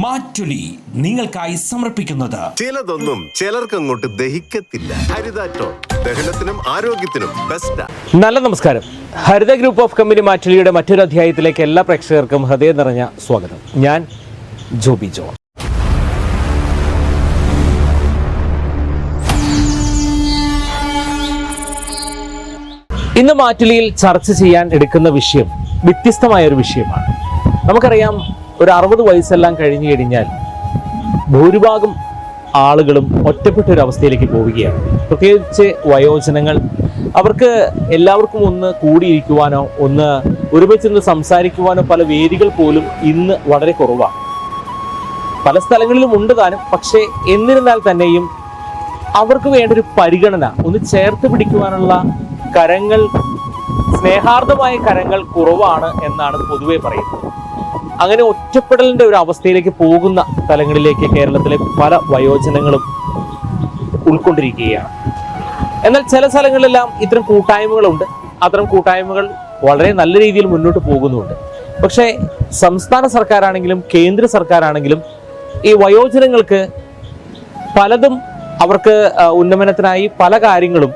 മാറ്റുലി നിങ്ങൾക്കായി സമർപ്പിക്കുന്നത് ചിലതൊന്നും ചിലർക്ക് അങ്ങോട്ട് ദഹിക്കത്തില്ല. ഹരിതാറ്റോ ദഹനത്തിനും ആരോഗ്യത്തിനും ബെസ്റ്റാ. നല്ല നമസ്കാരം. ഹരിത ഗ്രൂപ്പ് ഓഫ് കമ്പനി മാറ്റുലിയുടെ മറ്റൊരു അധ്യായത്തിലേക്ക് എല്ലാ പ്രേക്ഷകർക്കും ഹൃദയം നിറഞ്ഞ സ്വാഗതം. ഞാൻ ജോബി ജോ. ഇന്ന് മാറ്റുലിയിൽ ചർച്ച ചെയ്യാൻ എടുക്കുന്ന വിഷയം വ്യത്യസ്തമായൊരു വിഷയമാണ്. നമുക്കറിയാം, ഒരു 60 വയസ്സെല്ലാം കഴിഞ്ഞു കഴിഞ്ഞാൽ ഭൂരിഭാഗം ആളുകളും ഒറ്റപ്പെട്ടൊരവസ്ഥയിലേക്ക് പോവുകയാണ്. പ്രത്യേകിച്ച് വയോജനങ്ങൾ. അവർക്ക് എല്ലാവർക്കും ഒന്ന് കൂടിയിരിക്കുവാനോ ഒന്ന് ഒരുമിച്ച് സംസാരിക്കുവാനോ പല വേദികൾ പോലും ഇന്ന് വളരെ കുറവാണ്. പല സ്ഥലങ്ങളിലും ഉണ്ട് താനും. പക്ഷേ എന്നിരുന്നാൽ തന്നെയും അവർക്ക് വേണ്ടൊരു പരിഗണന, ഒന്ന് ചേർത്ത് പിടിക്കുവാനുള്ള കരങ്ങൾ, സ്നേഹാർദ്ദമായ കരങ്ങൾ കുറവാണ് എന്നാണ് പൊതുവെ പറയുന്നത്. അങ്ങനെ ഒറ്റപ്പെടലിന്റെ ഒരു അവസ്ഥയിലേക്ക് പോകുന്ന തലങ്ങളിലേക്ക് കേരളത്തിലെ പല വയോജനങ്ങളും ഉൾക്കൊണ്ടിരിക്കുകയാണ്. എന്നാൽ ചില സ്ഥലങ്ങളിലെല്ലാം ഇത്തരം കൂട്ടായ്മകളുണ്ട്. അത്തരം കൂട്ടായ്മകൾ വളരെ നല്ല രീതിയിൽ മുന്നോട്ട് പോകുന്നുണ്ട്. പക്ഷേ സംസ്ഥാന സർക്കാരാണെങ്കിലും കേന്ദ്ര സർക്കാരാണെങ്കിലും ഈ വയോജനങ്ങൾക്ക് പലതും അവർക്ക് ഉന്നമനത്തിനായി പല കാര്യങ്ങളും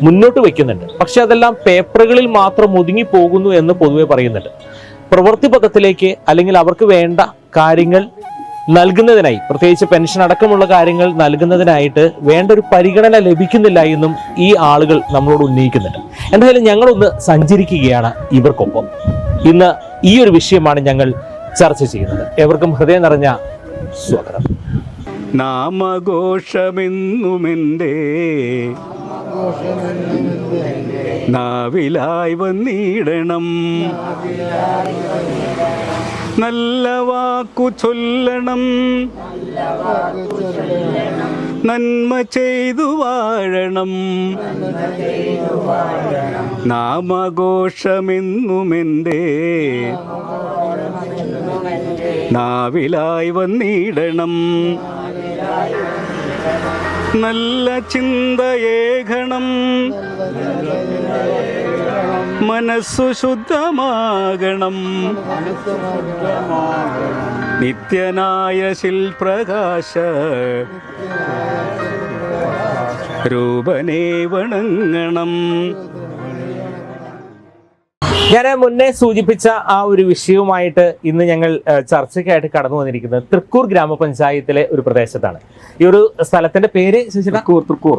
മുന്നോട്ട് വയ്ക്കുന്നുണ്ട്. പക്ഷെ അതെല്ലാം പേപ്പറുകളിൽ മാത്രം ഒതുങ്ങി പോകുന്നു എന്ന് പൊതുവെ പറയുന്നുണ്ട്. പ്രവൃത്തി പദത്തിലേക്ക് അല്ലെങ്കിൽ അവർക്ക് വേണ്ട കാര്യങ്ങൾ നൽകുന്നതിനായി, പ്രത്യേകിച്ച് പെൻഷൻ അടക്കമുള്ള കാര്യങ്ങൾ നൽകുന്നതിനായിട്ട് വേണ്ട ഒരു പരിഗണന ലഭിക്കുന്നില്ല എന്നും ഈ ആളുകൾ നമ്മളോട് ഉന്നയിക്കുന്നുണ്ട്. എന്തായാലും ഞങ്ങളൊന്ന് സഞ്ചരിക്കുകയാണ് ഇവർക്കൊപ്പം. ഇന്ന് ഈ ഒരു വിഷയമാണ് ഞങ്ങൾ ചർച്ച ചെയ്യുന്നത്. എവർക്കും ഹൃദയം നിറഞ്ഞ സ്വാഗതം. നാമഘോഷമെന്നുമെൻ്റെ നാവിലായി വന്നിടണം, നല്ല വാക്കു ചൊല്ലണം, നന്മ ചെയ്തു വാഴണം. നാമഘോഷമെന്നുമെൻ്റെ നാവിലായി വന്നിടണം, നല്ല ചിന്തയേകണം, മനസ്സു ശുദ്ധമാകണം. നിത്യനായ ശിൽപ്രകാശ രൂപനേ വണങ്ങണം. ഞാൻ മുന്നേ സൂചിപ്പിച്ച ആ ഒരു വിഷയവുമായിട്ട് ഇന്ന് ഞങ്ങൾ ചർച്ചയ്ക്കായിട്ട് കടന്നു വന്നിരിക്കുന്നത് തൃക്കൂർ ഗ്രാമപഞ്ചായത്തിലെ ഒരു പ്രദേശത്താണ്. ഈ ഒരു സ്ഥലത്തിന്റെ പേര് തൃക്കൂർ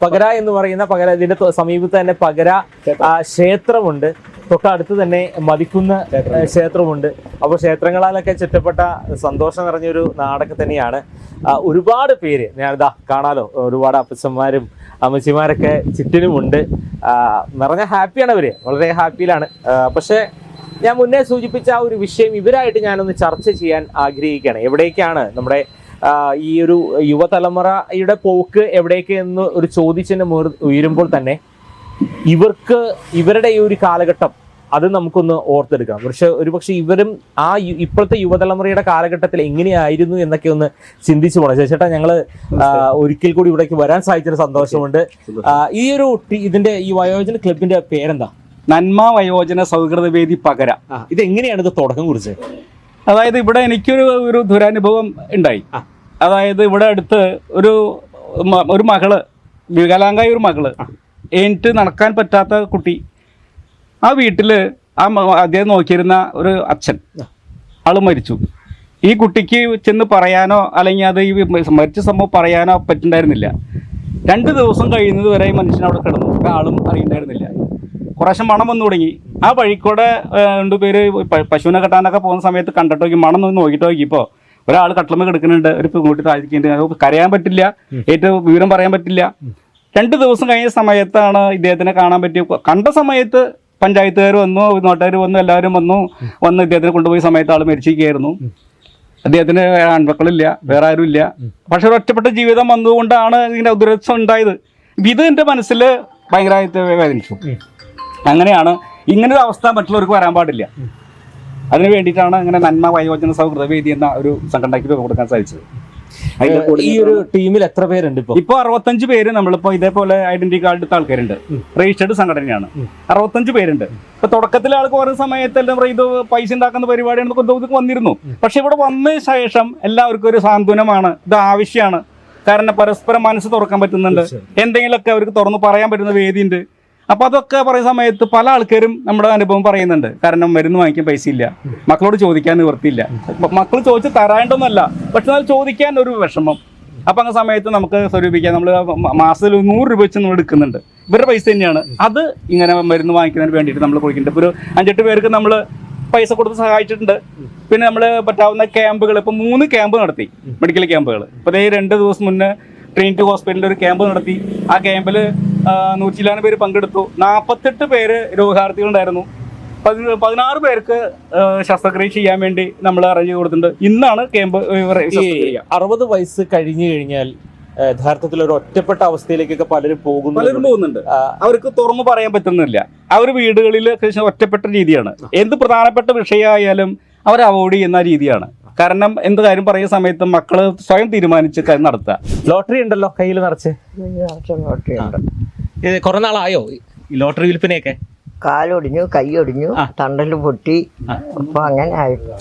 പകര എന്ന് പറയുന്ന പകര. ഇതിന്റെ സമീപത്ത് തന്നെ പകര ക്ഷേത്രമുണ്ട്. തൊട്ടടുത്ത് തന്നെ മതിക്കുന്ന് ക്ഷേത്രമുണ്ട്. അപ്പോൾ ക്ഷേത്രങ്ങളാലൊക്കെ ചുറ്റപ്പെട്ട സന്തോഷം നിറഞ്ഞൊരു നാടൊക്കെ തന്നെയാണ്. ഒരുപാട് പേര് ഞാനിതാ കാണാലോ, ഒരുപാട് അപ്പച്ചന്മാരും അമ്മച്ചിമാരൊക്കെ ചുറ്റിനുമുണ്ട്. നിറഞ്ഞ ഹാപ്പിയാണ് അവര്, വളരെ ഹാപ്പിയിലാണ്. പക്ഷെ ഞാൻ മുന്നേ സൂചിപ്പിച്ച ആ ഒരു വിഷയം ഇവരായിട്ട് ഞാനൊന്ന് ചർച്ച ചെയ്യാൻ ആഗ്രഹിക്കുകയാണ്. എവിടേക്കാണ് നമ്മുടെ ഈ ഒരു യുവതലമുറയുടെ പോക്ക്, എവിടേക്ക് എന്ന് ഒരു ചോദ്യചിഹ്നം ഉയരുമ്പോൾ തന്നെ ഇവരുടെ ഈ ഒരു കാലഘട്ടം അത് നമുക്കൊന്ന് ഓർത്തെടുക്കാം. പക്ഷെ ഒരുപക്ഷെ ഇവരും ആ ഇപ്പോഴത്തെ യുവതലമുറയുടെ കാലഘട്ടത്തിൽ എങ്ങനെയായിരുന്നു എന്നൊക്കെ ഒന്ന് ചിന്തിച്ചു പോകണം. ചേട്ടാ, ഞങ്ങള് ഒരിക്കൽ കൂടി ഇവിടേക്ക് വരാൻ സാധിച്ചൊരു സന്തോഷമുണ്ട്. ഈ ഒരു ഇതിന്റെ ഈ വയോജന ക്ലബിന്റെ പേരെന്താ? നന്മ വയോജന സൗഹൃദ വേദി പകര. ഇത് എങ്ങനെയാണ് ഇത് തുടക്കം കുറിച്ചത്? അതായത് ഇവിടെ എനിക്കൊരു ദുരനുഭവം ഉണ്ടായി. അതായത് ഇവിടെ അടുത്ത് ഒരു മകള്, വികലാംഗായ ഒരു മകള്, എനിക്ക് നടക്കാൻ പറ്റാത്ത കുട്ടി, ആ വീട്ടില് അദ്ദേഹം നോക്കിയിരുന്ന ഒരു അച്ഛൻ, ആള് മരിച്ചു. ഈ കുട്ടിക്ക് ചെന്ന് പറയാനോ അല്ലെങ്കിൽ അത് ഈ മരിച്ച സംഭവം പറയാനോ പറ്റുണ്ടായിരുന്നില്ല. 2 ദിവസം കഴിയുന്നത് വരെ ഈ മനുഷ്യൻ അവിടെ കിടന്നു. ആളും അറിയണ്ടായിരുന്നില്ല. കുറേശ്ശെ മണം വന്നു തുടങ്ങി. ആ വഴിക്കൂടെ 2 പേര് പശുവിനെ കെട്ടാനൊക്കെ പോകുന്ന സമയത്ത് കണ്ടിട്ട് നോക്കി, മണം നോക്കിയിട്ട് നോക്കിയപ്പോൾ ഒരാൾ കട്ടിലുമ്മ കിടക്കുന്നുണ്ട്, ഒരു പെൺകുട്ടി താഴ്ത്തിക്കുന്നുണ്ട്. കരയാൻ പറ്റില്ല, ഏറ്റവും വിവരം പറയാൻ പറ്റില്ല. 2 ദിവസം കഴിഞ്ഞ സമയത്താണ് ഇദ്ദേഹത്തിനെ കാണാൻ പറ്റിയ. കണ്ട സമയത്ത് പഞ്ചായത്തുകാർ വന്നു, നാട്ടുകാർ വന്നു, എല്ലാവരും വന്ന് ഇദ്ദേഹത്തിനെ കൊണ്ടുപോയ സമയത്ത് ആൾ മരിച്ചിരിക്കുകയായിരുന്നു. അദ്ദേഹത്തിന് ആൺമക്കളില്ല, വേറെ ആരും ഇല്ല. പക്ഷെ ഒരു ഒറ്റപ്പെട്ട ജീവിതം വന്നുകൊണ്ടാണ് ഇങ്ങനെ ദുരന്തം ഉണ്ടായത്. ഇത് എൻ്റെ മനസ്സിൽ ഭയങ്കരമായിട്ട് വേദനിച്ചു. അങ്ങനെയാണ് ഇങ്ങനൊരു അവസ്ഥ മറ്റുള്ളവർക്ക് വരാൻ പാടില്ല. അതിന് വേണ്ടിയിട്ടാണ് ഇങ്ങനെ നന്മ വയോജന സൗഹൃദ വേദി എന്ന ഒരു സംഘടനയ്ക്ക് രൂപം കൊടുക്കാൻ സാധിച്ചത്. ഈ ഒരു ടീമിൽ എത്ര പേരുണ്ട് ഇപ്പൊ? ഇപ്പൊ 65 പേര് നമ്മളിപ്പോ ഇതേപോലെ ഐഡന്റിറ്റി കാർഡ് എടുത്ത ആൾക്കാരുണ്ട്. രജിസ്റ്റേർഡ് സംഘടനയാണ്. 65 പേരുണ്ട്. ഇപ്പൊ തുടക്കത്തിൽ ആൾക്ക് പറയുന്ന സമയത്തെല്ലാം ഇത് പൈസ ഉണ്ടാക്കുന്ന പരിപാടിയാണ് വന്നിരുന്നു. പക്ഷെ ഇവിടെ വന്ന ശേഷം എല്ലാവർക്കും ഒരു സാന്ത്വനമാണ്, ഇത് ആവശ്യമാണ്. കാരണം പരസ്പരം മനസ്സ് തുറക്കാൻ പറ്റുന്നുണ്ട്, എന്തെങ്കിലുമൊക്കെ അവർക്ക് തുറന്ന് പറയാൻ പറ്റുന്ന വേദിയുണ്ട്. അപ്പൊ അതൊക്കെ പറയുന്ന സമയത്ത് പല ആൾക്കാരും നമ്മുടെ അനുഭവം പറയുന്നുണ്ട്. കാരണം മരുന്ന് വാങ്ങിക്കാൻ പൈസ ഇല്ല, മക്കളോട് ചോദിക്കാൻ നിവൃത്തിയില്ല, മക്കൾ ചോദിച്ച് തരാണ്ടൊന്നുമല്ല, പക്ഷെ അത് ചോദിക്കാൻ ഒരു വിഷമം. അപ്പൊ അങ്ങനെ സമയത്ത് നമുക്ക് സ്വരൂപിക്കാൻ നമ്മൾ മാസത്തിൽ 100 രൂപ വെച്ച് നമ്മൾ എടുക്കുന്നുണ്ട്. ഇവരുടെ പൈസ തന്നെയാണ് അത് ഇങ്ങനെ മരുന്ന് വാങ്ങിക്കുന്നതിന് വേണ്ടിയിട്ട് നമ്മൾ കൊടുക്കുന്നുണ്ട്. ഇപ്പോൾ ഒരു 5-8 പേർക്ക് നമ്മൾ പൈസ കൊടുത്ത് സഹായിച്ചിട്ടുണ്ട്. പിന്നെ നമ്മൾ പറ്റാവുന്ന ക്യാമ്പുകൾ ഇപ്പൊ 3 ക്യാമ്പ് നടത്തി, മെഡിക്കൽ ക്യാമ്പുകൾ. ഇപ്പൊ 2 ദിവസം മുന്നേ ട്രിനിറ്റി ഹോസ്പിറ്റലിൽ ഒരു ക്യാമ്പ് നടത്തി. ആ ക്യാമ്പിൽ 100 പേര് പങ്കെടുത്തു. 48 പേര് രോഗാർത്ഥികളുണ്ടായിരുന്നു. 16 പേർക്ക് ശസ്ത്രക്രിയ ചെയ്യാൻ വേണ്ടി നമ്മൾ അറേഞ്ച് കൊടുത്തിട്ടുണ്ട്. ഇന്നാണ് ക്യാമ്പ്. 60 വയസ്സ് കഴിഞ്ഞു കഴിഞ്ഞാൽ യഥാർത്ഥത്തിൽ ഒരു ഒറ്റപ്പെട്ട അവസ്ഥയിലേക്കൊക്കെ പലരും പോകുന്നുണ്ട്. അവർക്ക് തുറന്നു പറയാൻ പറ്റുന്നില്ല. അവർ വീടുകളിൽ ഒറ്റപ്പെട്ട രീതിയാണ്. എന്ത് പ്രധാനപ്പെട്ട വിഷയമായാലും അവർ അവോയ്ഡ് ചെയ്യുന്ന രീതിയാണ്. കാരണം എന്ത് കാര്യം പറയുന്ന സമയത്ത് മക്കള് സ്വയം തീരുമാനിച്ച് നടത്തുക. ലോട്ടറി ഉണ്ടല്ലോ കയ്യിൽ നിറച്ച്? കുറെ നാളായോ ഈ ലോട്ടറി വിൽപ്പനയൊക്കെ? കാലൊടിഞ്ഞു, കൈയൊടിഞ്ഞു, തണ്ടല് പൊട്ടി. അപ്പൊ അങ്ങനെ ആയിട്ട്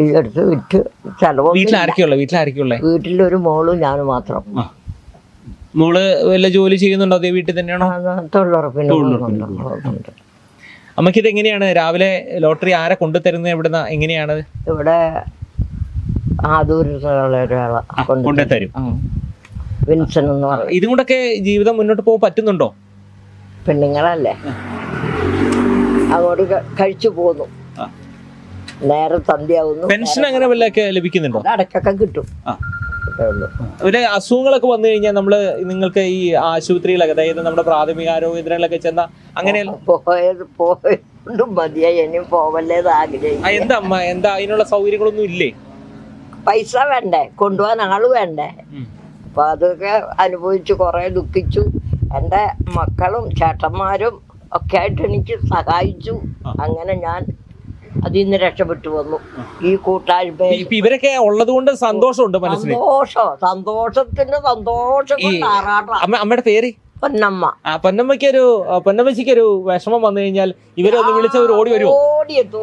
ഈ അടുത്ത് വിറ്റ് ചെലവ്. വീട്ടിലാരൊക്കെയുള്ള? വീട്ടിലൊരു മോളും ഞാനും മാത്രം. മോള് വല്ല ജോലി ചെയ്യുന്നുണ്ടോ? അതേ വീട്ടിൽ തന്നെയാണോ? തൊഴിലുറപ്പിനുണ്ട്. അമ്മക്ക് ഇത് എങ്ങനെയാണ് രാവിലെ ലോട്ടറി ആരെ കൊണ്ടുതരുന്നത്? എവിടുന്ന എങ്ങനെയാണ്? ഇവിടെ കൊണ്ടുതരും. വിൻസൻ എന്ന് പറയും. ഇതും കൊണ്ടൊക്കെ ജീവിതം മുന്നോട്ട് പോകാൻ പറ്റുന്നുണ്ടോ? പെണ്ണുങ്ങളല്ലേ, അങ്ങോട്ട് കഴിച്ചു പോന്നു. നേരെ സന്ധ്യയാവുന്നു. പെൻഷൻ അങ്ങനെ വല്ലതൊക്കെ ലഭിക്കുന്നുണ്ടോ? അടക്കൊക്കെ കിട്ടും. ഒരു അസുഖങ്ങളൊക്കെ വന്നു കഴിഞ്ഞാൽ നിങ്ങൾക്ക് ഈ ആശുപത്രിയിലൊക്കെ, അതായത് നമ്മുടെ പ്രാഥമിക ആരോഗ്യ കേന്ദ്രങ്ങളിലൊക്കെ ചെന്ന അങ്ങനെയല്ല പോയത് മതിയായി, ഇനിയും പോവല്ലേത് ആഗ്രഹിക്കും. എന്താ അതിനുള്ള സൗകര്യങ്ങളൊന്നും ഇല്ലേ? പൈസ വേണ്ടേ, കൊണ്ടുപോകാൻ ആള് വേണ്ടേ? അപ്പൊ അതൊക്കെ അനുഭവിച്ചു കുറെ ദുഃഖിച്ചു. എൻ്റെ മക്കളും ചേട്ടന്മാരും ഒക്കെ ആയിട്ട് എനിക്ക് സഹായിച്ചു. അങ്ങനെ ഞാൻ അതിൽ നിന്ന് രക്ഷപ്പെട്ടു വന്നു. ഈ കൂട്ടായ്മ ഇവരൊക്കെ ഉള്ളത് കൊണ്ട് സന്തോഷമുണ്ട് മനസ്സിൽ. സന്തോഷത്തിന്റെ സന്തോഷം. അമ്മയുടെ പേര് പൊന്നമ്മ. പൊന്നമ്മച്ചിക്ക് ഒരു വിഷമം വന്നു കഴിഞ്ഞാൽ ഇവരൊന്ന് വിളിച്ചവർ ഓടി വരുമോ? ഓടിയെത്തു.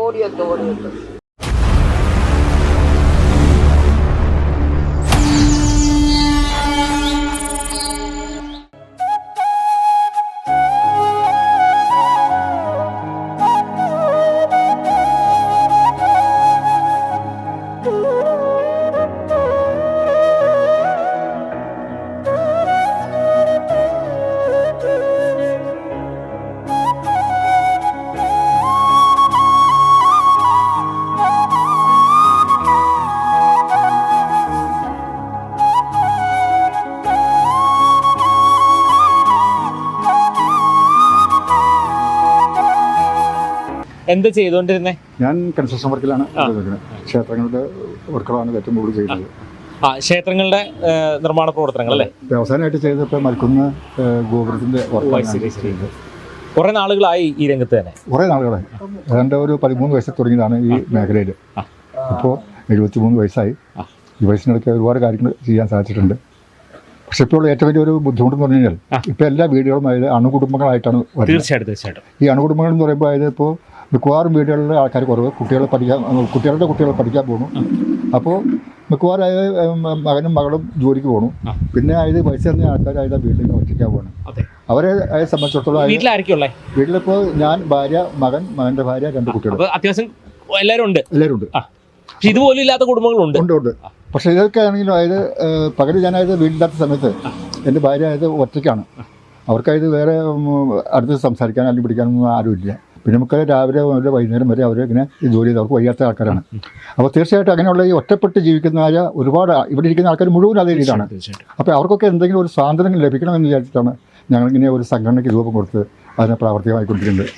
എന്താ ചെയ്തോണ്ടിരുന്നേ? ഞാൻ കൺസ്ട്രക്ഷൻ വർക്കിലാണ്. ക്ഷേത്രങ്ങളുടെ വർക്കുകളാണ് ഏറ്റവും കൂടുതൽ ചെയ്യുന്നത്. ക്ഷേത്രങ്ങളുടെ നിർമ്മാണ പ്രവർത്തനങ്ങൾ അല്ലേ? അവസാനമായിട്ട് ചെയ്തപ്പോൾ മൽക്കുന്ന ഗോപുരത്തിന്റെ വർക്ക്. കുറെ നാളുകളായി ഈ രംഗത്ത് തന്നെ? കുറേ നാളുകളായി. ഏതാണ്ട് ഒരു 13 വയസ്സിൽ തുടങ്ങിയതാണ് ഈ മേഖലയിൽ. ഇപ്പോൾ 73 വയസ്സായി. ഈ വയസ്സിനിടയ്ക്ക് ഒരുപാട് കാര്യങ്ങൾ ചെയ്യാൻ സാധിച്ചിട്ടുണ്ട്. പക്ഷെ ഇപ്പോൾ ഏറ്റവും വലിയൊരു ബുദ്ധിമുട്ടെന്ന് പറഞ്ഞു കഴിഞ്ഞാൽ ഇപ്പോൾ എല്ലാ വീടുകളും അതായത് അണുകുടുംബങ്ങളായിട്ടാണ് വരുന്നത്. തീർച്ചയായിട്ടും. ഈ അണുകുടുംബങ്ങൾ എന്ന് പറയുമ്പോൾ അതായത് ഇപ്പോൾ മിക്കവാറും വീടുകളിലെ ആൾക്കാർ കുറവ്, കുട്ടികളെ പഠിക്കാൻ പോകുന്നു. അപ്പോൾ മിക്കവാറും മകനും മകളും ജോലിക്ക് പോകണം. പിന്നെ അതായത് പൈസ തന്ന ആൾക്കാർ അതായത് വീട്ടിൽ ഒറ്റയ്ക്കാൻ പോകണം. അവരെ സംബന്ധിച്ചിടത്തോളം വീട്ടിലിപ്പോൾ ഞാൻ, ഭാര്യ, മകൻ്റെ ഭാര്യ, 2 കുട്ടികൾ. അത്യാവശ്യം എല്ലാവരും ഉണ്ട്. ഇതുപോലും ഇല്ലാത്ത കുടുംബങ്ങളുണ്ട്. ഉണ്ട്. പക്ഷേ ഇതൊക്കെ ആണെങ്കിലും അതായത് പകൽ ഞാനായത് വീടില്ലാത്ത സമയത്ത് എൻ്റെ ഭാര്യ ആയത് ഒറ്റയ്ക്കാണ്. അവർക്കായത് വേറെ അടുത്ത് സംസാരിക്കാൻ അല്ലെങ്കിൽ പിടിക്കാനൊന്നും ആരുമില്ല. പിന്നെ നമുക്ക് രാവിലെ മുതൽ വൈകുന്നേരം വരെ അവർ ഇങ്ങനെ ജോലി ചെയ്ത് അവർക്ക് വയ്യാത്ത ആൾക്കാരാണ്. അപ്പോൾ തീർച്ചയായിട്ടും അങ്ങനെയുള്ള ഈ ഒറ്റപ്പെട്ട് ജീവിക്കുന്നതായ ഒരുപാട് ഇവിടെ ഇരിക്കുന്ന ആൾക്കാർ മുഴുവൻ അതേ രീതിയിലാണ്. അപ്പോൾ അവർക്കൊക്കെ എന്തെങ്കിലും ഒരു സ്വാതന്ത്ര്യം ലഭിക്കണമെന്ന് വിചാരിച്ചിട്ടാണ് ഞങ്ങളിങ്ങനെ ഒരു സംഘടനയ്ക്ക് രൂപം കൊടുത്ത് അതിനെ പ്രാവർത്തികമായിക്കൊണ്ടിരിക്കുന്നത്.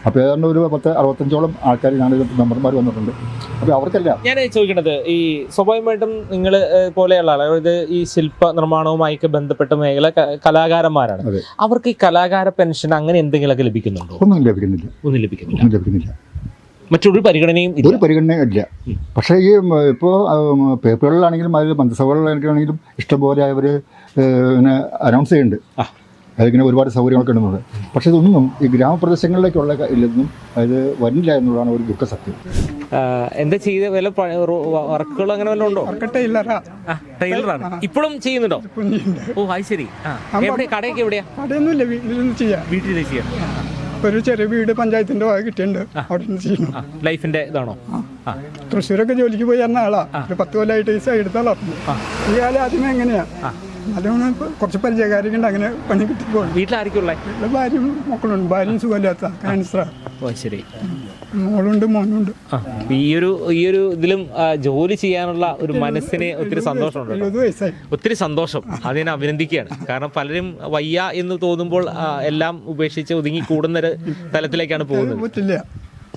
അപ്പോൾ ഏതാണ്ട് ഒരു 65ഓളം ആൾക്കാർ ഞങ്ങളുടെ മെമ്പർമാർ വന്നിട്ടുണ്ട്. അപ്പോൾ അവർക്കെല്ലാം ഞാൻ ചോദിക്കണത്, ഈ സ്വാഭാവികമായിട്ടും നിങ്ങൾ പോലെയുള്ള ആളുകൾ, ഇത് ഈ ശില്പ നിർമ്മാണവുമായൊക്കെ ബന്ധപ്പെട്ട മേഖല കലാകാരന്മാരാണ്. അവർക്ക് ഈ കലാകാര പെൻഷൻ അങ്ങനെ എന്തെങ്കിലുമൊക്കെ ലഭിക്കുന്നുണ്ടോ? ഒന്നും ലഭിക്കുന്നില്ല. മറ്റൊരു പരിഗണനയും ഇല്ല. ഒരു പരിഗണനയും ഇല്ല. പക്ഷേ ഈ ഇപ്പോൾ പേപ്പറുകളിലാണെങ്കിലും അതിൽ മന്ത്രിസഭകളിലാണെങ്കിലും ഇഷ്ടംപോലെ അവർ ഇങ്ങനെ അനൗൺസ് ചെയ്യുന്നുണ്ട്, അതിങ്ങനെ ഒരുപാട് സൗകര്യങ്ങളൊക്കെ ഉണ്ടെന്നത്. പക്ഷേ ഇതൊന്നും ഈ ഗ്രാമപ്രദേശങ്ങളിലേക്കുള്ള ഇല്ലെന്നും അത് വരില്ല എന്നുള്ളതാണ് ഒരു ദുഃഖസത്യം. എന്താ ചെയ്ത വല്ല വർക്കുകൾ അങ്ങനെ വല്ലതും ഉണ്ടോ? ടൈലറാണ്. ഇപ്പോഴും ചെയ്യുന്നുണ്ടോ? ഓ അത് ശരി. എവിടെ കടയൊക്കെ എവിടെയാ? കടയൊന്നുമില്ല, വീട്ടിൽ ചെയ്യാം. വീട്ടിൽ ചെയ്യാം. ഒരു ചെറിയ വീട് പഞ്ചായത്തിന്റെ ഭാഗം കിട്ടിയിട്ടുണ്ട്, അവിടെ നിന്ന് ചെയ്യുന്നു. ലൈഫിന്റെ ഇതാണോ? തൃശ്ശൂരൊക്കെ ജോലിക്ക് പോയി തന്ന ആളാ, ഒരു 10 കൊല്ലമായിട്ട് ഈ സൈഡ് തളർന്നു. ഈ കാലം ആദ്യമേ എങ്ങനെയാ, അതുകൊണ്ട് കുറച്ച് പരിചയക്കാരൊക്കെ ഉണ്ട്, അങ്ങനെ പണി കിട്ടിപ്പോകും. വീട്ടിലായിരിക്കുള്ള? വീട്ടിലെ ഭാര്യയും മക്കളുണ്ട്. ഭാര്യയും സുഖമില്ലാത്ത ക്യാൻസറാ. ശരി. മോളുണ്ട്, മോനുണ്ട്. ഈ ഒരു ഇതിലും ജോലി ചെയ്യാനുള്ള ഒരു മനസ്സിന് ഒത്തിരി സന്തോഷമുണ്ട്. 70 വയസ്സായി. ഒത്തിരി സന്തോഷം, അതിനെ അഭിനന്ദിക്കുകയാണ്. കാരണം പലരും വയ്യ എന്ന് തോന്നുമ്പോൾ എല്ലാം ഉപേക്ഷിച്ച് ഒതുങ്ങി കൂടുന്നൊരു തലത്തിലേക്കാണ് പോകുന്നത്. പറ്റില്ല,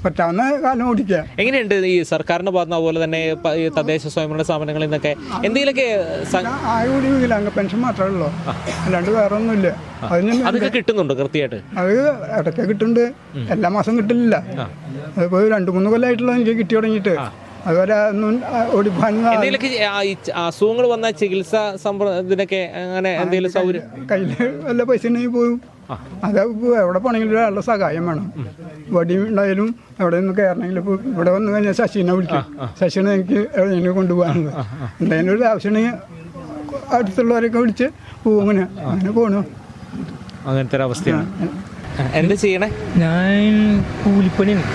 പറ്റാവുന്ന കാലം ഓടിക്കുക. എങ്ങനെയുണ്ട് ഈ സർക്കാരിന്റെ ഭാഗത്ത്, അതുപോലെ തന്നെ ഈ തദ്ദേശ സ്വയംഭരണ സ്ഥാപനങ്ങളിൽ നിന്നൊക്കെ എന്തെങ്കിലുമൊക്കെ ആയോടി വികലാംഗ പെൻഷൻ മാത്രമേ ഉള്ളൂ, അല്ലാണ്ട് വേറെ ഒന്നുമില്ല. അതൊക്കെ കിട്ടുന്നുണ്ടോ കൃത്യമായിട്ട്? അത് ഇടയ്ക്ക് കിട്ടുന്നുണ്ട്, എല്ലാ മാസം കിട്ടില്ല. അതിപ്പോ 2-3 കൊല്ലമായിട്ടുള്ള എനിക്ക് കിട്ടി തുടങ്ങിയിട്ട്. അതുവരെ ഒന്നും എന്തെങ്കിലുമൊക്കെ അസുഖങ്ങൾ വന്ന ചികിത്സ ഇതിനൊക്കെ അങ്ങനെ എന്തെങ്കിലും സൗകര്യം കയ്യിൽ വല്ല പൈസ ഉണ്ടെങ്കിൽ പോകും. അത് എവിടെ പോകണമെങ്കിലും ഒരാളുടെ സഹായം വേണം. വടി ഉണ്ടായാലും എവിടെ നിന്ന് കയറണമെങ്കിലും ഇപ്പോൾ ഇവിടെ വന്നു കഴിഞ്ഞാൽ ശശീനെ വിളിക്കും, ശശീനെ എനിക്ക് എവിടെയെങ്കിലും കൊണ്ടുപോകാനുള്ളത്. എന്തെങ്കിലും ഒരു ആവശ്യമുണ്ടെങ്കിൽ അടുത്തുള്ളവരൊക്കെ വിളിച്ച് പോകും. അങ്ങനെ പോകണു. അങ്ങനത്തെ ഒരു അവസ്ഥയാണ്. എന്താ ചെയ്യണേ? ഞാൻ കൂലിപ്പണിയാണ്,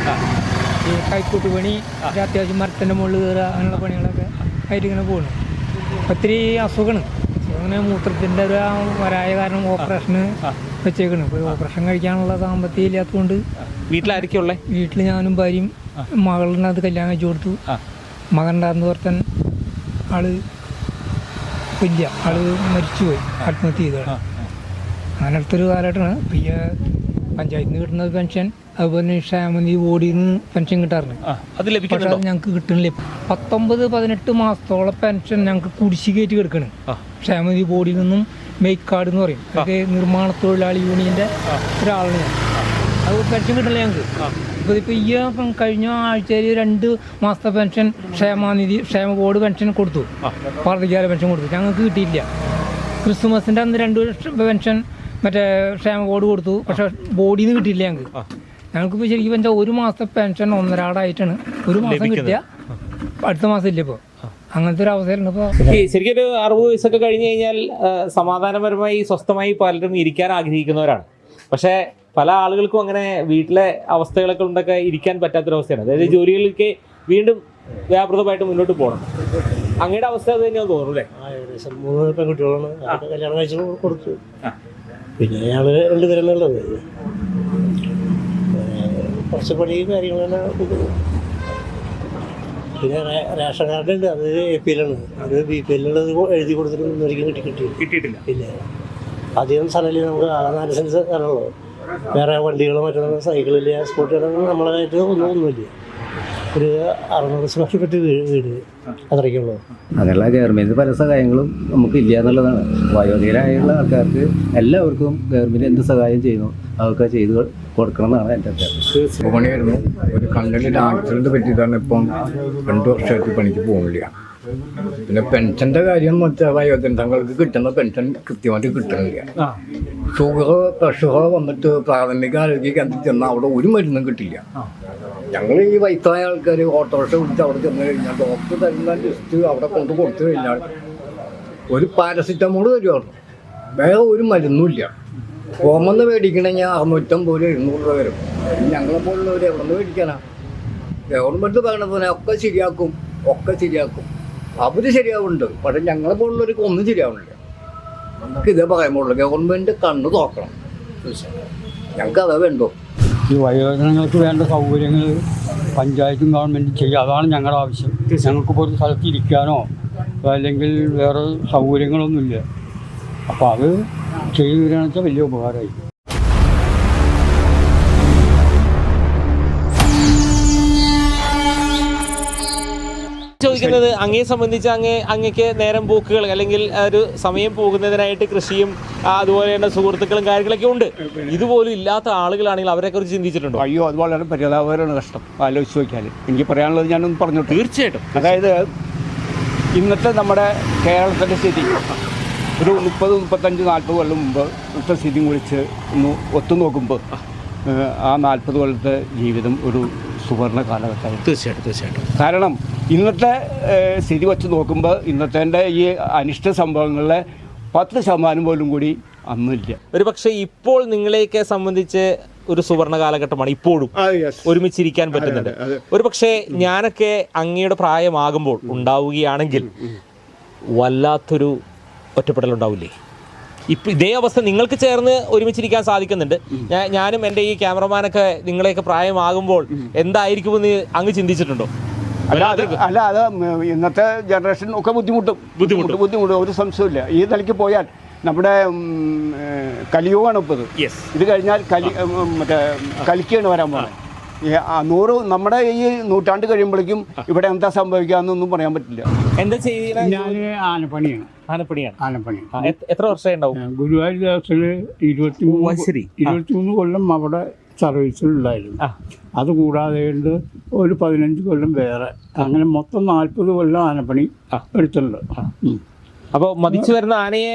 ഈ കൈക്കൂട്ട് പണി, അത്യാവശ്യം മരത്തിൻ്റെ മുകളിൽ കയറുക, അങ്ങനെയുള്ള പണികളൊക്കെ ആയിട്ട് ഇങ്ങനെ പോകണം. ഒത്തിരി അസുഖമാണ്, അങ്ങനെ മൂത്രത്തിൻ്റെ ഒരു വരായ കാരണം ഓപ്പറേഷന് വെച്ചേക്കണം. ഇപ്പോൾ ഓപ്പറേഷൻ കഴിക്കാനുള്ള സാമ്പത്തികം ഇല്ലാത്തതുകൊണ്ട്. വീട്ടിലായിരിക്കും ഉള്ളത്? വീട്ടിൽ ഞാനും ഭാര്യയും മകളിനകത്ത് കല്യാണം കഴിച്ചു കൊടുത്തു. മകനുണ്ടാകുന്ന പുറത്തൻ ആള് വലിയ ആള് മരിച്ചുപോയി, ആത്മഹത്യ ചെയ്തതാണ്. അങ്ങനെ അടുത്തൊരു കാലഘട്ടമാണ്. പ്രിയ പഞ്ചായത്തിൽ നിന്ന് കിട്ടുന്ന പെൻഷൻ, അതുപോലെ ക്ഷേമനിധി ബോർഡിൽ നിന്ന് പെൻഷൻ കിട്ടാറുണ്ട്. പക്ഷെ അത് ഞങ്ങൾക്ക് കിട്ടണില്ല. 19-18 മാസത്തോളം പെൻഷൻ ഞങ്ങൾക്ക് കുടിശ്ശികയായിട്ട് കിടക്കണം. ക്ഷേമനിധി ബോർഡിൽ നിന്നും മെയ്ക്ക് കാർഡ് എന്ന് പറയും, അതൊക്കെ നിർമ്മാണ തൊഴിലാളി യൂണിയൻ്റെ ഒരാളാണ് ഞാൻ. അത് പെൻഷൻ കിട്ടില്ല ഞങ്ങൾക്ക്. ഇപ്പോൾ ഈ കഴിഞ്ഞ ആഴ്ചയിൽ 2 മാസത്തെ പെൻഷൻ ക്ഷേമ ബോർഡ് പെൻഷൻ കൊടുത്തു, വാർദ്ധക്യകാല പെൻഷൻ കൊടുത്തു. ഞങ്ങൾക്ക് കിട്ടിയില്ല. ക്രിസ്മസിൻ്റെ അന്ന് 2 പെൻഷൻ മറ്റേ ക്ഷേമ ബോർഡ് കൊടുത്തു, പക്ഷെ ബോഡിയിൽ നിന്ന് കിട്ടിയില്ല ഞങ്ങൾക്കിപ്പോൾ. ശരിക്കും വെച്ചാൽ 1 മാസത്തെ പെൻഷൻ 1.5 ആയിട്ടാണ്. 1 മാസം കിട്ടിയ അടുത്ത മാസം ഇല്ല. ഇപ്പോൾ അങ്ങനത്തെ ഒരു അവസ്ഥയിലുണ്ട്. ഇപ്പോൾ ശരിക്കും ഒരു 60 വയസ്സൊക്കെ കഴിഞ്ഞ് കഴിഞ്ഞാൽ സമാധാനപരമായി സ്വസ്ഥമായി പലരും ഇരിക്കാൻ ആഗ്രഹിക്കുന്നവരാണ്. പക്ഷേ പല ആളുകൾക്കും അങ്ങനെ വീട്ടിലെ അവസ്ഥകളൊക്കെ കൊണ്ടൊക്കെ ഇരിക്കാൻ പറ്റാത്തൊരവസ്ഥയാണ്. അതായത് ജോലികൾക്ക് വീണ്ടും വ്യാപൃതമായിട്ട് മുന്നോട്ട് പോകണം. അങ്ങയുടെ അവസ്ഥ അത് തന്നെയാന്ന് തോന്നുന്നു അല്ലേ? ഏകദേശം 3 പെൺകുട്ടികളാണ്, കല്യാണം കഴിച്ച് കൊടുത്തു. പിന്നെ ഞങ്ങൾ 2 പേരെന്നുള്ളത് കുറച്ച് പണി കാര്യങ്ങളെല്ലാം. പിന്നെ റേഷൻ കാർഡ് ഉണ്ട്, അത് APL ആണ്. അത് BPL എഴുതി കൊടുത്തിട്ട് ഒരിക്കലും കിട്ടിയിട്ടില്ല. പിന്നെ അധികം സ്ഥലമില്ല, നമുക്ക് 4 സെൻറ്റ് സ്ഥലമുള്ളൂ. വേറെ വണ്ടികളോ മറ്റുള്ള സൈക്കിളില്ല, സ്കൂട്ടികളൊന്നും നമ്മളായിട്ട് ഒന്നുമില്ല. ഒരു 600 സ്ക്വയർ ഫീറ്റ് വീട് അത്രയ്ക്കുള്ളൂ. അങ്ങനെയുള്ള ഗവൺമെൻറ് പല സഹായങ്ങളും നമുക്കില്ല എന്നുള്ളതാണ്. വയോധികരായുള്ള ആൾക്കാർക്ക് എല്ലാവർക്കും ഗവൺമെൻറ് എന്ത് സഹായം ചെയ്യുന്നു അതൊക്കെ ചെയ്ത് കൊടുക്കണം എന്നാണ് എൻ്റെ അഭിപ്രായം. പണിയായിരുന്നു. ഒരു കണ്ണിലൊരു ആക്സിഡൻറ്റ് പറ്റിയതാണ്. ഇപ്പം 2 വർഷമായിട്ട് പണിക്ക് പോകുന്നില്ല. പിന്നെ പെൻഷൻ്റെ കാര്യം എന്ന് വെച്ചാൽ വയോജനങ്ങൾക്ക് കിട്ടുന്ന പെൻഷൻ കൃത്യമായിട്ട് കിട്ടുന്നില്ല. ഷുഗർ പ്രഷർ വന്നിട്ട് പ്രാഥമിക ആരോഗ്യ കേന്ദ്രത്തിൽ ചെന്നാൽ അവിടെ ഒരു മരുന്നും കിട്ടില്ല. ഞങ്ങൾ ഈ വയസ്സായ ആൾക്കാർ ഓട്ടോറിക്ഷ വിളിച്ച് അവിടെ ചെന്ന് കഴിഞ്ഞാൽ ഡോക്ടർ തരുന്ന ലിസ്റ്റ് അവിടെ കൊണ്ട് കൊടുത്തു കഴിഞ്ഞാൽ ഒരു പാരസിറ്റമോൾ തരുമായിരുന്നു, വേറെ ഒരു മരുന്നുമില്ല. കോമെന്ന് മേടിക്കണമെങ്കിൽ 650 700 രൂപ വരും. ഞങ്ങളെ പോലുള്ളവർ എവിടെ നിന്ന് മേടിക്കാനാ? ഗവൺമെൻറ് പറയണത് ഒക്കെ ശരിയാക്കും. അവർ ശരിയാവുന്നുണ്ട്, പക്ഷെ ഞങ്ങളെ പോലുള്ളവർക്ക് ഒന്നും ശരിയാവുന്നില്ല. നമുക്ക് ഇതേ പറയുമ്പോഴുള്ളൂ, ഗവൺമെൻറ് കണ്ണ് നോക്കണം. ഞങ്ങൾക്ക് അതാ വേണ്ടോ. ഈ വയോജനങ്ങൾക്ക് വേണ്ട സൗകര്യങ്ങൾ പഞ്ചായത്തും ഗവൺമെൻറ്റും ചെയ്യുക, അതാണ് ഞങ്ങളുടെ ആവശ്യം. ഞങ്ങൾക്കിപ്പോൾ ഒരു സ്ഥലത്ത് ഇരിക്കാനോ അല്ലെങ്കിൽ വേറെ സൗകര്യങ്ങളൊന്നുമില്ല. അപ്പോൾ അത് ചെയ്തു തരികയാണെന്ന് വെച്ചാൽ വലിയ ഉപകാരമായി. ചോദിക്കുന്നത് അങ്ങയെ സംബന്ധിച്ച് അങ്ങക്ക് നേരം പോക്കുകൾ അല്ലെങ്കിൽ ഒരു സമയം പോകുന്നതിനായിട്ട് കൃഷിയും അതുപോലെ തന്നെ സുഹൃത്തുക്കളും കാര്യങ്ങളൊക്കെ ഉണ്ട്. ഇതുപോലും ഇല്ലാത്ത ആളുകളാണെങ്കിൽ അവരെ കുറിച്ച് ചിന്തിച്ചിട്ടുണ്ടോ? അയ്യോ, അത് വളരെ പരിതാപകരമാണ്. കഷ്ടം ആലോചിച്ച് നോക്കിയാൽ. എനിക്ക് പറയാനുള്ളത് ഞാനൊന്ന് പറഞ്ഞു. തീർച്ചയായിട്ടും. അതായത് ഇന്നത്തെ നമ്മുടെ കേരളത്തിൻ്റെ സ്ഥിതി ഒരു 30, 35, 40 കൊല്ലം മുമ്പ് ഇന്നത്തെ സ്ഥിതി കുറിച്ച് ഒന്ന് ഒത്തുനോക്കുമ്പോൾ ആ 40 കൊല്ലത്തെ ജീവിതം ഒരു സുവർണ കാലഘട്ടമാണ്. തീർച്ചയായിട്ടും. കാരണം ഇന്നത്തെ സ്ഥിതി വെച്ച് നോക്കുമ്പോൾ ഇന്നത്തെ ഈ അനിഷ്ട സംഭവങ്ങളിലെ 10% പോലും കൂടി അന്നില്ല. ഒരു പക്ഷേ ഇപ്പോൾ നിങ്ങളെയൊക്കെ സംബന്ധിച്ച് ഒരു സുവർണ കാലഘട്ടമാണ്. ഇപ്പോഴും ഒരുമിച്ചിരിക്കാൻ പറ്റുന്നുണ്ട്. ഒരു പക്ഷേ ഞാനൊക്കെ അങ്ങയുടെ പ്രായമാകുമ്പോൾ ഉണ്ടാവുകയാണെങ്കിൽ വല്ലാത്തൊരു ഒറ്റപ്പെടൽ ഉണ്ടാവില്ലേ? ഇപ്പം ഇതേ അവസ്ഥ നിങ്ങൾക്ക് ചേർന്ന് ഒരുമിച്ചിരിക്കാൻ സാധിക്കുന്നുണ്ട്. ഞാനും എൻ്റെ ഈ ക്യാമറമാനൊക്കെ നിങ്ങളെയൊക്കെ പ്രായമാകുമ്പോൾ എന്തായിരിക്കുമെന്ന് അങ്ങ് ചിന്തിച്ചിട്ടുണ്ടോ? അല്ല, അത് ഇന്നത്തെ ജനറേഷൻ ഒക്കെ ബുദ്ധിമുട്ടും ഒരു സംശയമില്ല. ഈ നിലയ്ക്ക് പോയാൽ നമ്മുടെ കലിയുഗമാണ് ഇപ്പോൾ ഇത് കഴിഞ്ഞാൽ കലിക്കാണ് വരാൻ പോകുന്നത്. 100 നമ്മുടെ ഈ നൂറ്റാണ്ട് കഴിയുമ്പോഴേക്കും ഇവിടെ എന്താ സംഭവിക്കാന്നൊന്നും പറയാൻ പറ്റില്ല. എന്താ ചെയ്യുന്നത്? ഞാൻ ആനപ്പണിയാണ്. എത്ര വർഷമായി ഉണ്ടാവും? ഗുരുവായൂർ ദേവസ്ഥയിൽ 23 കൊല്ലം അവിടെ സർവീസിലുണ്ടായിരുന്നു. അതുകൂടാതെ ഒരു 15 കൊല്ലം വേറെ, അങ്ങനെ മൊത്തം 40 കൊല്ലം ആനപ്പണി എടുത്തിട്ടുണ്ട്. അപ്പോൾ മതിച്ചു വരുന്ന ആനയെ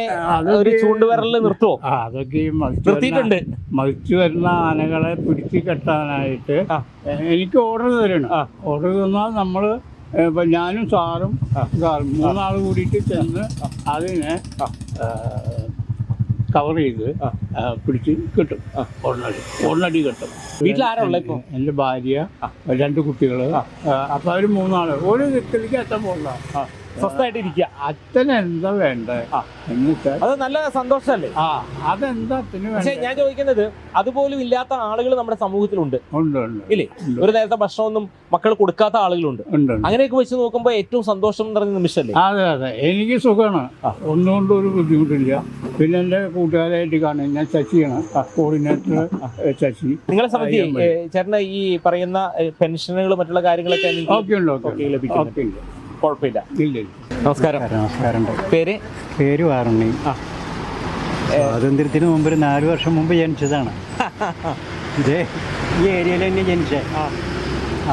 ഒരു ചൂണ്ടുവിരലിൽ നിർത്തുമോ? അതൊക്കെ നിർത്തിയിട്ടുണ്ട്. മതിച്ചു വരുന്ന ആനകളെ പിടിച്ച് കെട്ടാനായിട്ട് എനിക്ക് ഓർഡർ തരണം. ഓർഡർ തന്നാൽ നമ്മൾ ഞാനും സാറും 3 കൂടിയിട്ട് ചെന്ന് അതിനെ കവർ ചെയ്ത് പിടിച്ച് കിട്ടും. ഉടനടി കിട്ടും. വീട്ടിൽ ആരാ? എൻ്റെ ഭാര്യ, 2 കുട്ടികൾ. അപ്പം അവർ 3 ഒരു ദിക്കിലേക്ക് എത്താൻ പോകണ്ട. സ്വസ്ഥമായിട്ടിരിക്കുക. അച്ഛന് എന്താ വേണ്ടേ എന്നുവെച്ചാൽ അത് നല്ല സന്തോഷമല്ലേ? അതെന്താ പക്ഷേ ഞാൻ ചോദിക്കുന്നത്, അതുപോലും ഇല്ലാത്ത ആളുകൾ നമ്മുടെ സമൂഹത്തിലുണ്ട്. ഇല്ലേ? ഒരു നേരത്തെ ഭക്ഷണമൊന്നും മക്കൾ കൊടുക്കാത്ത ആളുകളുണ്ട്. അങ്ങനെയൊക്കെ വെച്ച് നോക്കുമ്പോൾ ഏറ്റവും സന്തോഷം നിറഞ്ഞ നിമിഷമല്ലേ? അതെ, എനിക്ക് സുഖമാണ്. ഒന്നുകൊണ്ടും ഒരു ബുദ്ധിമുട്ടില്ല. പിന്നെ എൻ്റെ കൂട്ടുകാരായിട്ട് കാണും. ഞാൻ ശശിയാണ്, കോർഡിനേറ്റർ ശശി. നിങ്ങളെ സംബന്ധിച്ച് ചേട്ടന് ഈ പറയുന്ന പെൻഷനുകൾ മറ്റുള്ള കാര്യങ്ങളൊക്കെ ലഭിക്കും? കുഴപ്പമില്ല. നമസ്കാരം. പേര് വാറുണ്ണി. സ്വാതന്ത്ര്യത്തിന് മുമ്പ് 4 വർഷം മുമ്പ് ജനിച്ചതാണ്. ഇതേ ഈ ഏരിയയിൽ തന്നെ ജനിച്ചത്.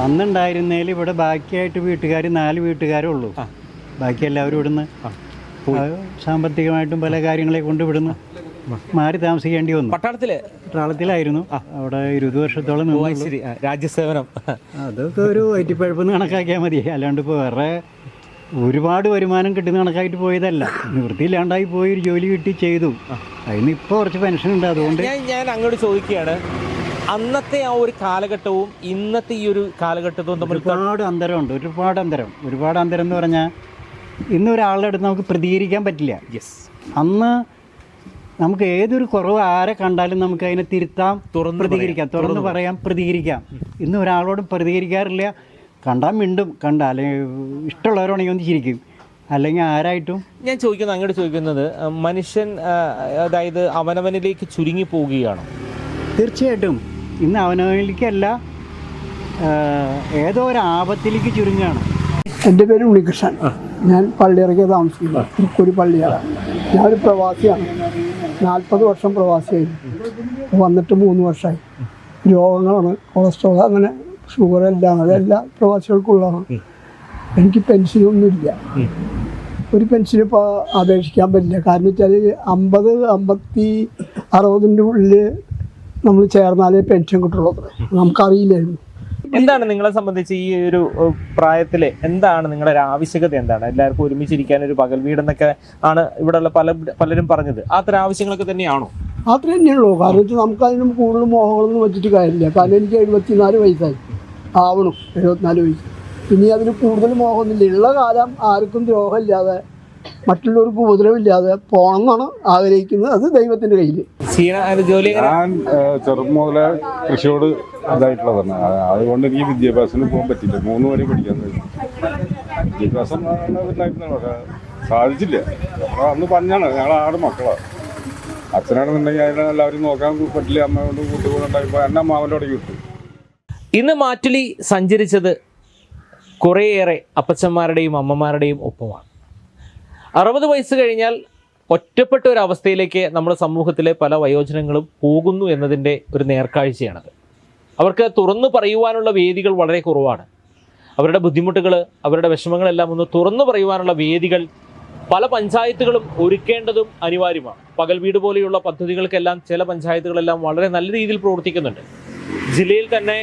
അന്നുണ്ടായിരുന്നതിൽ ഇവിടെ ബാക്കിയായിട്ട് 4 വീട്ടുകാരേ ഉള്ളൂ. ബാക്കി എല്ലാവരും ഇവിടുന്ന് സാമ്പത്തികമായിട്ടും പല കാര്യങ്ങളെ കൊണ്ട് ഇവിടുന്ന് മാറി താമസിക്കേണ്ടി വന്നു. പട്ടാളത്തിലായിരുന്നു. അവിടെ 20 വർഷത്തോളം രാജ്യസേവനം. അതൊക്കെ ഒരു വയറ്റിപ്പഴപ്പെന്ന് കണക്കാക്കിയാൽ മതി. അല്ലാണ്ട് ഇപ്പോൾ വേറെ ഒരുപാട് വരുമാനം കിട്ടുന്ന കണക്കായിട്ട് പോയതല്ല. നിവൃത്തിയില്ലാണ്ടായി പോയി ഒരു ജോലി കിട്ടി ചെയ്തു. അതിന് ഇപ്പോൾ കുറച്ച് പെൻഷൻ ഉണ്ട്. അതുകൊണ്ട് ഞാൻ അങ്ങോട്ട് ചോദിക്കുകയാണ്, അന്നത്തെ ആ ഒരു കാലഘട്ടവും ഇന്നത്തെ ഈ ഒരു കാലഘട്ടവും തമ്മിൽ ഒരുപാട് അന്തരമുണ്ട്. ഒരുപാട് അന്തരം എന്ന് പറഞ്ഞാൽ ഇന്ന് ഒരാളുടെ അടുത്ത് നമുക്ക് പ്രതികരിക്കാൻ പറ്റില്ല. അന്ന് നമുക്ക് ഏതൊരു കുറവ് ആരെ കണ്ടാലും നമുക്ക് അതിനെ തിരുത്താം, തുറന്ന് പറയാം, പ്രതികരിക്കാം. ഇന്ന് ഒരാളോടും പ്രതികരിക്കാറില്ല. കണ്ടാൽ മിണ്ടും, അല്ലെങ്കിൽ ഇഷ്ടമുള്ളവരാണെങ്കിൽ ഒന്ന് ചിരിക്കും, അല്ലെങ്കിൽ ആരായിട്ടും. ഞാൻ ചോദിക്കുന്നത്, അങ്ങോട്ട് ചോദിക്കുന്നത്, മനുഷ്യൻ അതായത് അവനവനിലേക്ക് ചുരുങ്ങി പോവുകയാണോ? തീർച്ചയായിട്ടും. ഇന്ന് അവനവനിലേക്കല്ല, ഏതോ ഒരു ആപത്തിലേക്ക് ചുരുങ്ങുകയാണ്. എൻ്റെ പേര് ഉണ്ണികൃഷ്ണൻ. ഞാൻ പള്ളിയിറക്കിയ താമസിക്കുന്നു. തൃക്കൂരി പള്ളിയാണ്. ഞാനൊരു പ്രവാസിയാണ്. 40 വർഷം പ്രവാസിയായിരുന്നു. വന്നിട്ട് 3 വർഷമായി. രോഗങ്ങളാണ്, കൊളസ്ട്രോൾ, അങ്ങനെ ഷുഗർ എല്ലാം, അതെല്ലാം പ്രവാസികൾക്കുള്ളതാണ്. എനിക്ക് പെൻഷനൊന്നുമില്ല. ഒരു പെൻഷന് ഇപ്പോൾ അപേക്ഷിക്കാൻ പറ്റില്ല. കാരണം വെച്ചാൽ 50, 50, 60ൻ്റെ ഉള്ളിൽ നമ്മൾ ചേർന്നാലേ പെൻഷൻ കിട്ടുള്ളൂ. നമുക്കറിയില്ലായിരുന്നു. എന്താണ് നിങ്ങളെ സംബന്ധിച്ച് ഈ ഒരു പ്രായത്തിൽ എന്താണ് നിങ്ങളുടെ ഒരു ആവശ്യകത? എന്താണ്? എല്ലാവർക്കും ഒരുമിച്ചിരിക്കാൻ ഒരു പകൽ വീടെന്നൊക്കെ ആണ് ഇവിടെയുള്ള പലരും പറഞ്ഞത്. അത്തരം ആവശ്യങ്ങളൊക്കെ തന്നെയാണോ? അത്ര തന്നെയുള്ളൂ. കാരണം വെച്ചാൽ നമുക്ക് അതിനും കൂടുതൽ മോഹങ്ങളൊന്നും വെച്ചിട്ട് കാര്യമില്ല. കാരണം എനിക്ക് 74 വയസ്സായി ആവണം. 74 വയസ്സ്. ഇനി അതിന് കൂടുതൽ മോഹമൊന്നുമില്ല. ഉള്ള കാലം ആർക്കും ദ്രോഹമില്ലാതെ മറ്റുള്ളവർക്ക് ഉപദ്രവമില്ലാതെ പോകണം എന്നാണ് ആഗ്രഹിക്കുന്നത്. അത് ദൈവത്തിൻ്റെ കയ്യിൽ. ഞാൻ ചെറുപ്പം മുതലേ കൃഷിയോട് ഇതായിട്ടുള്ളതാണ്. അതുകൊണ്ട് എനിക്ക് വിദ്യാഭ്യാസത്തിന് പോകാൻ പറ്റില്ല. 3 വരെ പഠിക്കാൻ കഴിയും. വിദ്യാഭ്യാസം സാധിച്ചില്ല. അന്ന് പറഞ്ഞാണ് ഞങ്ങൾ 6 മക്കളാണ്. അച്ഛനാണെന്നുണ്ടെങ്കിൽ അതിനെ എല്ലാവരും നോക്കാൻ പറ്റില്ല. അമ്മയോട് കൂട്ടുകൂടുണ്ടായപ്പോൾ എന്നെ അമ്മാവൻ്റെ അവിടെ വിട്ടു. ഇന്ന് മാറ്റുലി സഞ്ചരിച്ചത് കുറേയേറെ അപ്പച്ചന്മാരുടെയും അമ്മമാരുടെയും ഒപ്പമാണ്. 60 വയസ്സ് കഴിഞ്ഞാൽ ഒറ്റപ്പെട്ട ഒരു അവസ്ഥയിലേക്ക് നമ്മുടെ സമൂഹത്തിലെ പല വയോജനങ്ങളും പോകുന്നു എന്നതിൻ്റെ ഒരു നേർക്കാഴ്ചയാണത്. അവർക്ക് തുറന്നു പറയുവാനുള്ള വേദികൾ വളരെ കുറവാണ്. അവരുടെ ബുദ്ധിമുട്ടുകൾ, അവരുടെ വിഷമങ്ങളെല്ലാം ഒന്ന് തുറന്നു പറയുവാനുള്ള വേദികൾ പല പഞ്ചായത്തുകളും ഒരുക്കേണ്ടതും അനിവാര്യമാണ്. പകൽ വീട് പോലെയുള്ള പദ്ധതികൾക്കെല്ലാം ചില പഞ്ചായത്തുകളെല്ലാം വളരെ നല്ല രീതിയിൽ പ്രവർത്തിക്കുന്നുണ്ട്. ജില്ലയിൽ തന്നെ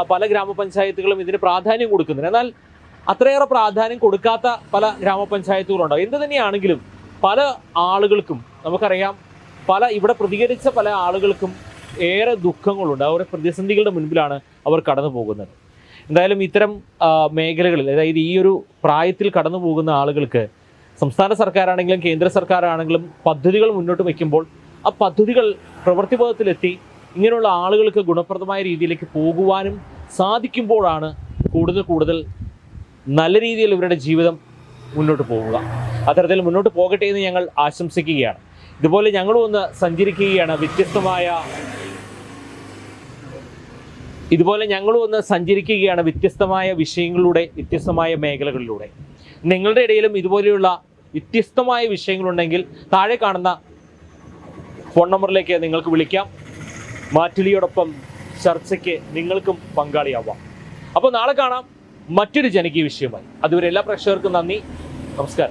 പല ഗ്രാമപഞ്ചായത്തുകളും ഇതിന് പ്രാധാന്യം കൊടുക്കുന്നുണ്ട്. എന്നാൽ അത്രയേറെ പ്രാധാന്യം കൊടുക്കാത്ത പല ഗ്രാമപഞ്ചായത്തുകളുണ്ടാകും. എന്ത് തന്നെയാണെങ്കിലും പല ആളുകൾക്കും നമുക്കറിയാം, ഇവിടെ പ്രതികരിച്ച പല ആളുകൾക്കും ഏറെ ദുഃഖങ്ങളുണ്ട്. അവരുടെ പ്രതിസന്ധികളുടെ മുൻപിലാണ് അവർ കടന്നു പോകുന്നത്. എന്തായാലും ഇത്തരം മേഖലകളിൽ, അതായത് ഈ ഒരു പ്രായത്തിൽ കടന്നു പോകുന്ന ആളുകൾക്ക് സംസ്ഥാന സർക്കാരാണെങ്കിലും കേന്ദ്ര സർക്കാരാണെങ്കിലും പദ്ധതികൾ മുന്നോട്ട് വയ്ക്കുമ്പോൾ ആ പദ്ധതികൾ പ്രവൃത്തിപഥത്തിലെത്തി ഇങ്ങനെയുള്ള ആളുകൾക്ക് ഗുണപ്രദമായ രീതിയിലേക്ക് പോകുവാനും സാധിക്കുമ്പോഴാണ് കൂടുതൽ നല്ല രീതിയിൽ ഇവരുടെ ജീവിതം മുന്നോട്ട് പോവുക. അത്തരത്തിൽ മുന്നോട്ട് പോകട്ടെ എന്ന് ഞങ്ങൾ ആശംസിക്കുകയാണ്. ഇതുപോലെ ഞങ്ങളും ഒന്ന് സഞ്ചരിക്കുകയാണ് വ്യത്യസ്തമായ വിഷയങ്ങളിലൂടെ, വ്യത്യസ്തമായ മേഖലകളിലൂടെ. നിങ്ങളുടെ ഇടയിലും ഇതുപോലെയുള്ള വ്യത്യസ്തമായ വിഷയങ്ങളുണ്ടെങ്കിൽ താഴെ കാണുന്ന ഫോൺ നമ്പറിലേക്ക് നിങ്ങൾക്ക് വിളിക്കാം. മാറ്റുലിയോടൊപ്പം ചർച്ചയ്ക്ക് നിങ്ങൾക്കും പങ്കാളിയാവാം. അപ്പോൾ നാളെ കാണാം മറ്റൊരു ജനകീയ വിഷയമായി. അതുവരെ എല്ലാ പ്രേക്ഷകർക്കും നന്ദി, നമസ്കാരം.